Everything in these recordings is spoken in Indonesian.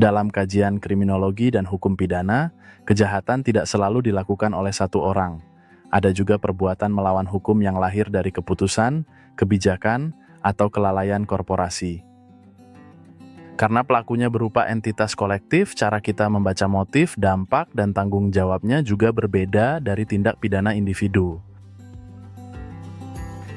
Dalam kajian kriminologi dan hukum pidana, kejahatan tidak selalu dilakukan oleh satu orang. Ada juga perbuatan melawan hukum yang lahir dari keputusan, kebijakan, atau kelalaian korporasi. Karena pelakunya berupa entitas kolektif, cara kita membaca motif, dampak, dan tanggung jawabnya juga berbeda dari tindak pidana individu.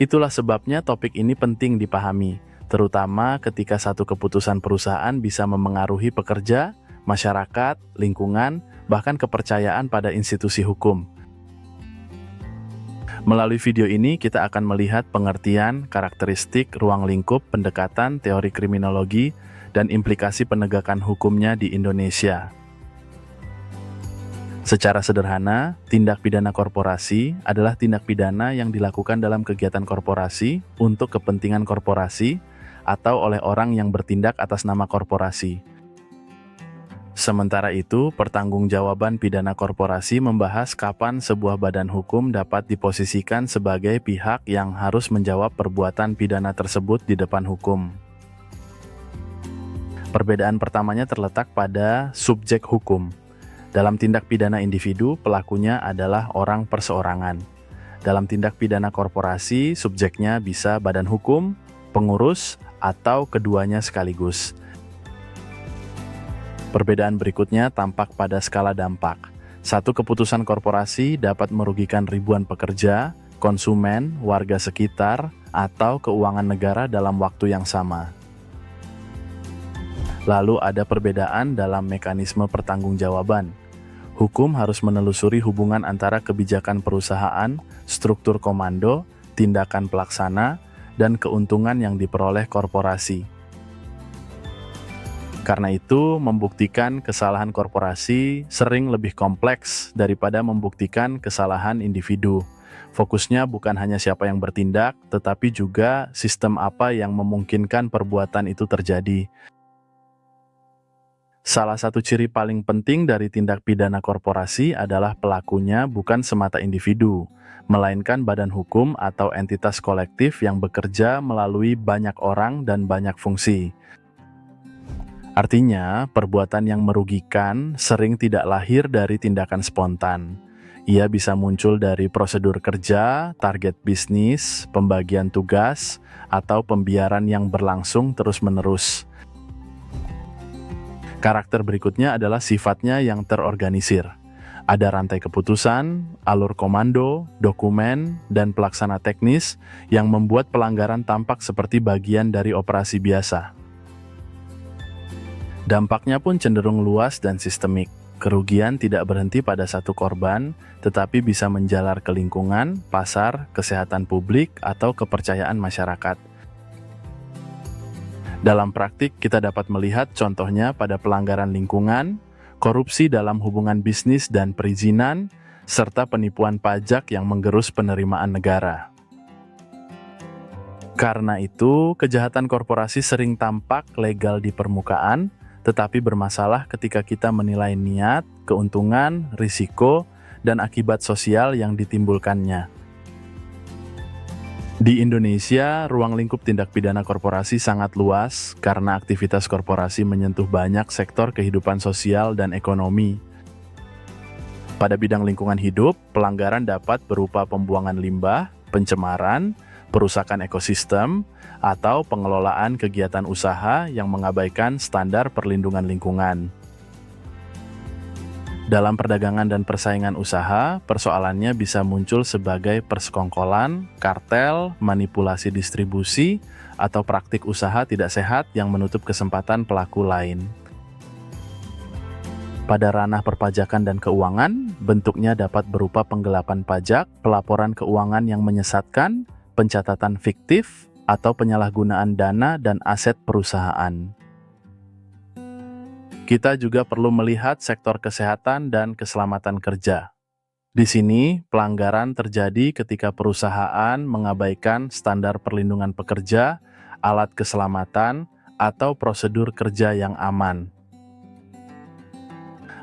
Itulah sebabnya topik ini penting dipahami, terutama ketika satu keputusan perusahaan bisa memengaruhi pekerja, masyarakat, lingkungan, bahkan kepercayaan pada institusi hukum. Melalui video ini, kita akan melihat pengertian, karakteristik, ruang lingkup, pendekatan, teori kriminologi, dan implikasi penegakan hukumnya di Indonesia. Secara sederhana, tindak pidana korporasi adalah tindak pidana yang dilakukan dalam kegiatan korporasi untuk kepentingan korporasi atau oleh orang yang bertindak atas nama korporasi. Sementara itu, pertanggungjawaban pidana korporasi membahas kapan sebuah badan hukum dapat diposisikan sebagai pihak yang harus menjawab perbuatan pidana tersebut di depan hukum. Perbedaan pertamanya terletak pada subjek hukum. Dalam tindak pidana individu, pelakunya adalah orang perseorangan. Dalam tindak pidana korporasi, subjeknya bisa badan hukum, pengurus, atau keduanya sekaligus. Perbedaan berikutnya tampak pada skala dampak. Satu keputusan korporasi dapat merugikan ribuan pekerja, konsumen, warga sekitar, atau keuangan negara dalam waktu yang sama. Lalu ada perbedaan dalam mekanisme pertanggungjawaban. Hukum harus menelusuri hubungan antara kebijakan perusahaan, struktur komando, tindakan pelaksana, dan keuntungan yang diperoleh korporasi. Karena itu, membuktikan kesalahan korporasi sering lebih kompleks daripada membuktikan kesalahan individu. Fokusnya bukan hanya siapa yang bertindak, tetapi juga sistem apa yang memungkinkan perbuatan itu terjadi. Salah satu ciri paling penting dari tindak pidana korporasi adalah pelakunya bukan semata individu, melainkan badan hukum atau entitas kolektif yang bekerja melalui banyak orang dan banyak fungsi. Artinya, perbuatan yang merugikan sering tidak lahir dari tindakan spontan. Ia bisa muncul dari prosedur kerja, target bisnis, pembagian tugas, atau pembiaran yang berlangsung terus-menerus. Karakter berikutnya adalah sifatnya yang terorganisir. Ada rantai keputusan, alur komando, dokumen, dan pelaksana teknis yang membuat pelanggaran tampak seperti bagian dari operasi biasa. Dampaknya pun cenderung luas dan sistemik. Kerugian tidak berhenti pada satu korban, tetapi bisa menjalar ke lingkungan, pasar, kesehatan publik, atau kepercayaan masyarakat. Dalam praktik, kita dapat melihat contohnya pada pelanggaran lingkungan, korupsi dalam hubungan bisnis dan perizinan, serta penipuan pajak yang menggerus penerimaan negara. Karena itu, kejahatan korporasi sering tampak legal di permukaan, tetapi bermasalah ketika kita menilai niat, keuntungan, risiko, dan akibat sosial yang ditimbulkannya. Di Indonesia, ruang lingkup tindak pidana korporasi sangat luas karena aktivitas korporasi menyentuh banyak sektor kehidupan sosial dan ekonomi. Pada bidang lingkungan hidup, pelanggaran dapat berupa pembuangan limbah, pencemaran, perusakan ekosistem, atau pengelolaan kegiatan usaha yang mengabaikan standar perlindungan lingkungan. Dalam perdagangan dan persaingan usaha, persoalannya bisa muncul sebagai persekongkolan, kartel, manipulasi distribusi, atau praktik usaha tidak sehat yang menutup kesempatan pelaku lain. Pada ranah perpajakan dan keuangan, bentuknya dapat berupa penggelapan pajak, pelaporan keuangan yang menyesatkan, pencatatan fiktif, atau penyalahgunaan dana dan aset perusahaan. Kita juga perlu melihat sektor kesehatan dan keselamatan kerja. Di sini, pelanggaran terjadi ketika perusahaan mengabaikan standar perlindungan pekerja, alat keselamatan, atau prosedur kerja yang aman.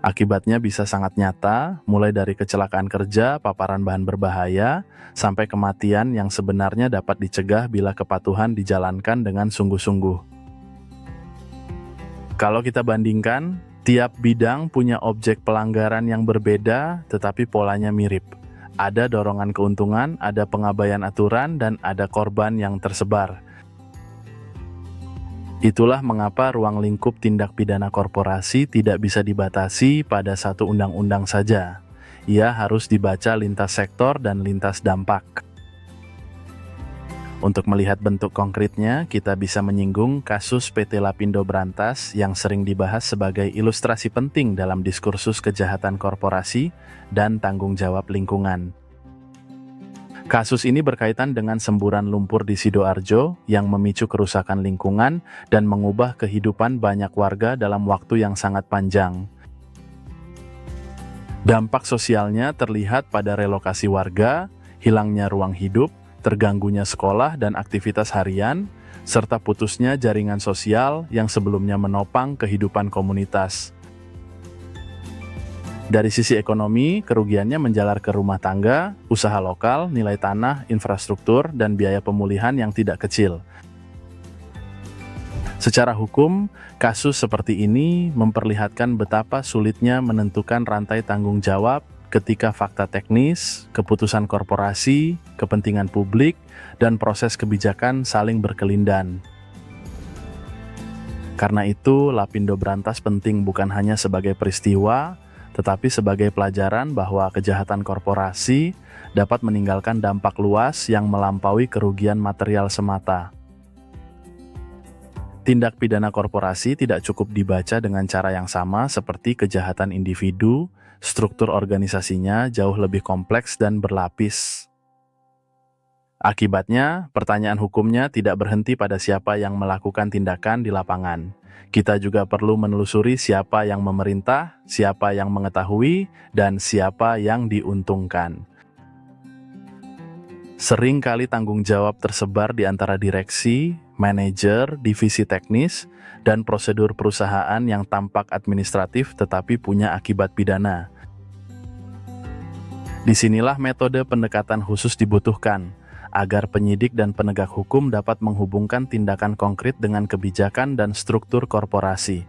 Akibatnya bisa sangat nyata, mulai dari kecelakaan kerja, paparan bahan berbahaya, sampai kematian yang sebenarnya dapat dicegah bila kepatuhan dijalankan dengan sungguh-sungguh. Kalau kita bandingkan, tiap bidang punya objek pelanggaran yang berbeda tetapi polanya mirip. Ada dorongan keuntungan, ada pengabaian aturan, dan ada korban yang tersebar. Itulah mengapa ruang lingkup tindak pidana korporasi tidak bisa dibatasi pada satu undang-undang saja. Ia harus dibaca lintas sektor dan lintas dampak. Untuk melihat bentuk konkretnya, kita bisa menyinggung kasus PT Lapindo Brantas yang sering dibahas sebagai ilustrasi penting dalam diskursus kejahatan korporasi dan tanggung jawab lingkungan. Kasus ini berkaitan dengan semburan lumpur di Sidoarjo yang memicu kerusakan lingkungan dan mengubah kehidupan banyak warga dalam waktu yang sangat panjang. Dampak sosialnya terlihat pada relokasi warga, hilangnya ruang hidup, terganggunya sekolah dan aktivitas harian, serta putusnya jaringan sosial yang sebelumnya menopang kehidupan komunitas. Dari sisi ekonomi, kerugiannya menjalar ke rumah tangga, usaha lokal, nilai tanah, infrastruktur, dan biaya pemulihan yang tidak kecil. Secara hukum, kasus seperti ini memperlihatkan betapa sulitnya menentukan rantai tanggung jawab ketika fakta teknis, keputusan korporasi, kepentingan publik, dan proses kebijakan saling berkelindan. Karena itu, Lapindo Brantas penting bukan hanya sebagai peristiwa, tetapi sebagai pelajaran bahwa kejahatan korporasi dapat meninggalkan dampak luas yang melampaui kerugian material semata. Tindak pidana korporasi tidak cukup dibaca dengan cara yang sama seperti kejahatan individu. Struktur organisasinya jauh lebih kompleks dan berlapis. Akibatnya, pertanyaan hukumnya tidak berhenti pada siapa yang melakukan tindakan di lapangan. Kita juga perlu menelusuri siapa yang memerintah, siapa yang mengetahui, dan siapa yang diuntungkan. Sering kali tanggung jawab tersebar di antara direksi, manajer, divisi teknis, dan prosedur perusahaan yang tampak administratif tetapi punya akibat pidana. Disinilah metode pendekatan khusus dibutuhkan, agar penyidik dan penegak hukum dapat menghubungkan tindakan konkret dengan kebijakan dan struktur korporasi.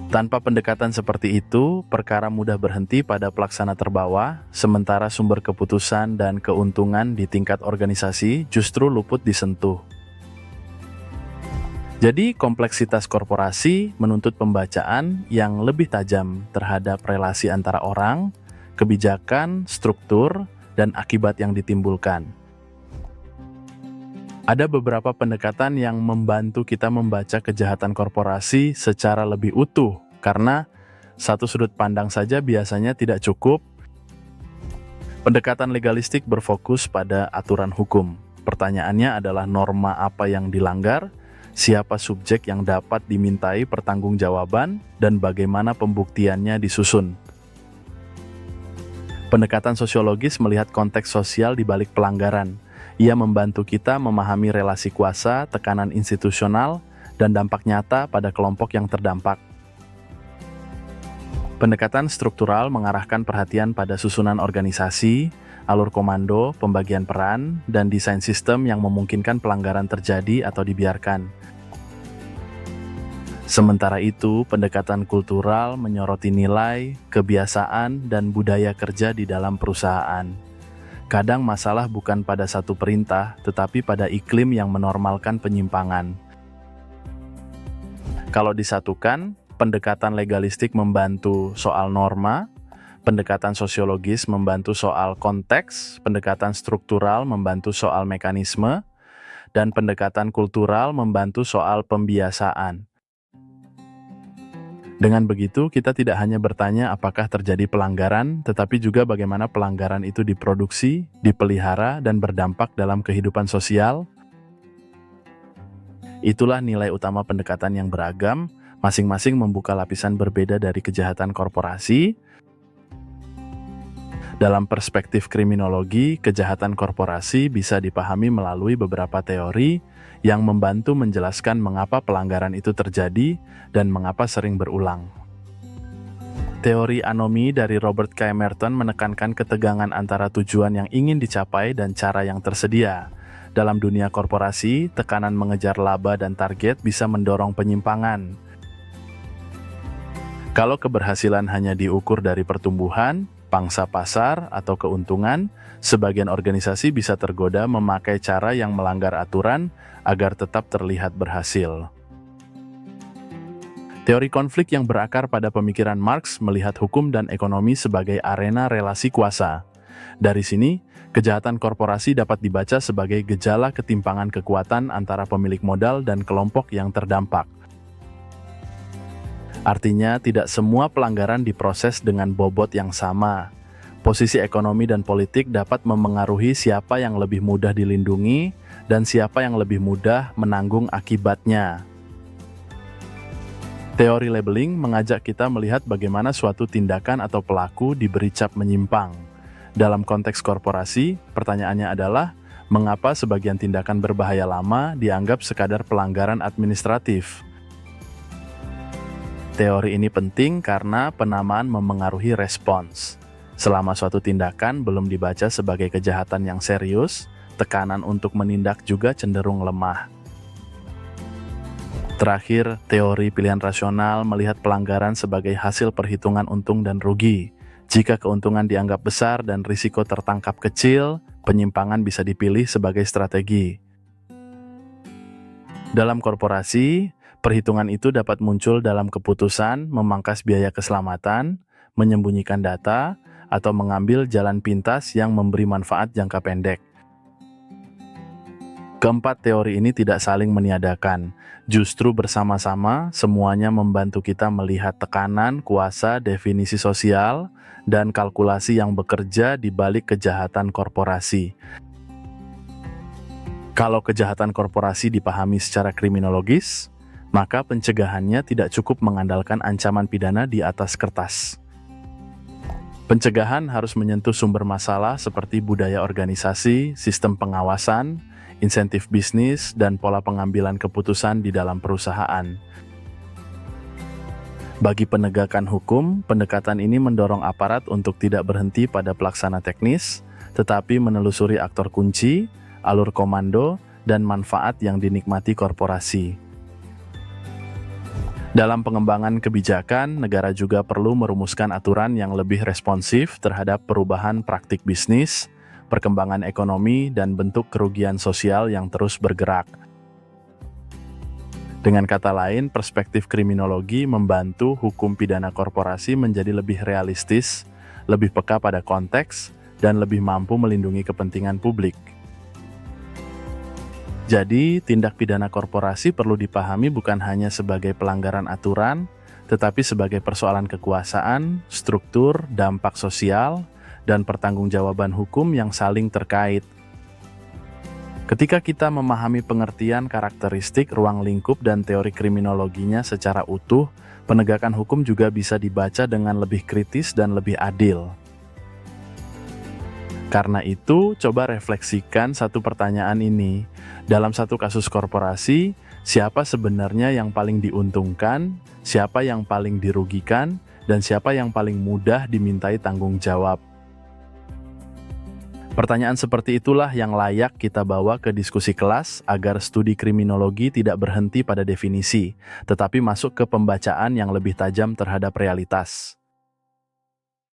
Tanpa pendekatan seperti itu, perkara mudah berhenti pada pelaksana terbawah, sementara sumber keputusan dan keuntungan di tingkat organisasi justru luput disentuh. Jadi, kompleksitas korporasi menuntut pembacaan yang lebih tajam terhadap relasi antara orang, kebijakan, struktur, dan akibat yang ditimbulkan. Ada beberapa pendekatan yang membantu kita membaca kejahatan korporasi secara lebih utuh, karena satu sudut pandang saja biasanya tidak cukup. Pendekatan legalistik berfokus pada aturan hukum. Pertanyaannya adalah norma apa yang dilanggar, siapa subjek yang dapat dimintai pertanggungjawaban, dan bagaimana pembuktiannya disusun. Pendekatan sosiologis melihat konteks sosial di balik pelanggaran. Ia membantu kita memahami relasi kuasa, tekanan institusional, dan dampak nyata pada kelompok yang terdampak. Pendekatan struktural mengarahkan perhatian pada susunan organisasi, alur komando, pembagian peran, dan desain sistem yang memungkinkan pelanggaran terjadi atau dibiarkan. Sementara itu, pendekatan kultural menyoroti nilai, kebiasaan, dan budaya kerja di dalam perusahaan. Kadang masalah bukan pada satu perintah, tetapi pada iklim yang menormalkan penyimpangan. Kalau disatukan, pendekatan legalistik membantu soal norma, pendekatan sosiologis membantu soal konteks, pendekatan struktural membantu soal mekanisme, dan pendekatan kultural membantu soal pembiasaan. Dengan begitu, kita tidak hanya bertanya apakah terjadi pelanggaran, tetapi juga bagaimana pelanggaran itu diproduksi, dipelihara, dan berdampak dalam kehidupan sosial. Itulah nilai utama pendekatan yang beragam, masing-masing membuka lapisan berbeda dari kejahatan korporasi. Dalam perspektif kriminologi, kejahatan korporasi bisa dipahami melalui beberapa teori yang membantu menjelaskan mengapa pelanggaran itu terjadi dan mengapa sering berulang. Teori anomi dari Robert K. Merton menekankan ketegangan antara tujuan yang ingin dicapai dan cara yang tersedia. Dalam dunia korporasi, tekanan mengejar laba dan target bisa mendorong penyimpangan. Kalau keberhasilan hanya diukur dari pertumbuhan, pangsa pasar, atau keuntungan, sebagian organisasi bisa tergoda memakai cara yang melanggar aturan agar tetap terlihat berhasil. Teori konflik yang berakar pada pemikiran Marx melihat hukum dan ekonomi sebagai arena relasi kuasa. Dari sini, kejahatan korporasi dapat dibaca sebagai gejala ketimpangan kekuatan antara pemilik modal dan kelompok yang terdampak. Artinya, tidak semua pelanggaran diproses dengan bobot yang sama. Posisi ekonomi dan politik dapat memengaruhi siapa yang lebih mudah dilindungi dan siapa yang lebih mudah menanggung akibatnya. Teori labeling mengajak kita melihat bagaimana suatu tindakan atau pelaku diberi cap menyimpang. Dalam konteks korporasi, pertanyaannya adalah, mengapa sebagian tindakan berbahaya lama dianggap sekadar pelanggaran administratif? Teori ini penting karena penamaan memengaruhi respons. Selama suatu tindakan belum dibaca sebagai kejahatan yang serius, tekanan untuk menindak juga cenderung lemah. Terakhir, teori pilihan rasional melihat pelanggaran sebagai hasil perhitungan untung dan rugi. Jika keuntungan dianggap besar dan risiko tertangkap kecil, penyimpangan bisa dipilih sebagai strategi. Dalam korporasi, perhitungan itu dapat muncul dalam keputusan memangkas biaya keselamatan, menyembunyikan data, atau mengambil jalan pintas yang memberi manfaat jangka pendek. Keempat teori ini tidak saling meniadakan, justru bersama-sama semuanya membantu kita melihat tekanan, kuasa, definisi sosial, dan kalkulasi yang bekerja di balik kejahatan korporasi. Kalau kejahatan korporasi dipahami secara kriminologis, maka pencegahannya tidak cukup mengandalkan ancaman pidana di atas kertas. Pencegahan harus menyentuh sumber masalah seperti budaya organisasi, sistem pengawasan, insentif bisnis, dan pola pengambilan keputusan di dalam perusahaan. Bagi penegakan hukum, pendekatan ini mendorong aparat untuk tidak berhenti pada pelaksana teknis, tetapi menelusuri aktor kunci, alur komando, dan manfaat yang dinikmati korporasi. Dalam pengembangan kebijakan, negara juga perlu merumuskan aturan yang lebih responsif terhadap perubahan praktik bisnis, perkembangan ekonomi, dan bentuk kerugian sosial yang terus bergerak. Dengan kata lain, perspektif kriminologi membantu hukum pidana korporasi menjadi lebih realistis, lebih peka pada konteks, dan lebih mampu melindungi kepentingan publik. Jadi, tindak pidana korporasi perlu dipahami bukan hanya sebagai pelanggaran aturan, tetapi sebagai persoalan kekuasaan, struktur, dampak sosial, dan pertanggungjawaban hukum yang saling terkait. Ketika kita memahami pengertian karakteristik, ruang lingkup, dan teori kriminologinya secara utuh, penegakan hukum juga bisa dibaca dengan lebih kritis dan lebih adil. Karena itu, coba refleksikan satu pertanyaan ini. Dalam satu kasus korporasi, siapa sebenarnya yang paling diuntungkan, siapa yang paling dirugikan, dan siapa yang paling mudah dimintai tanggung jawab? Pertanyaan seperti itulah yang layak kita bawa ke diskusi kelas agar studi kriminologi tidak berhenti pada definisi, tetapi masuk ke pembacaan yang lebih tajam terhadap realitas.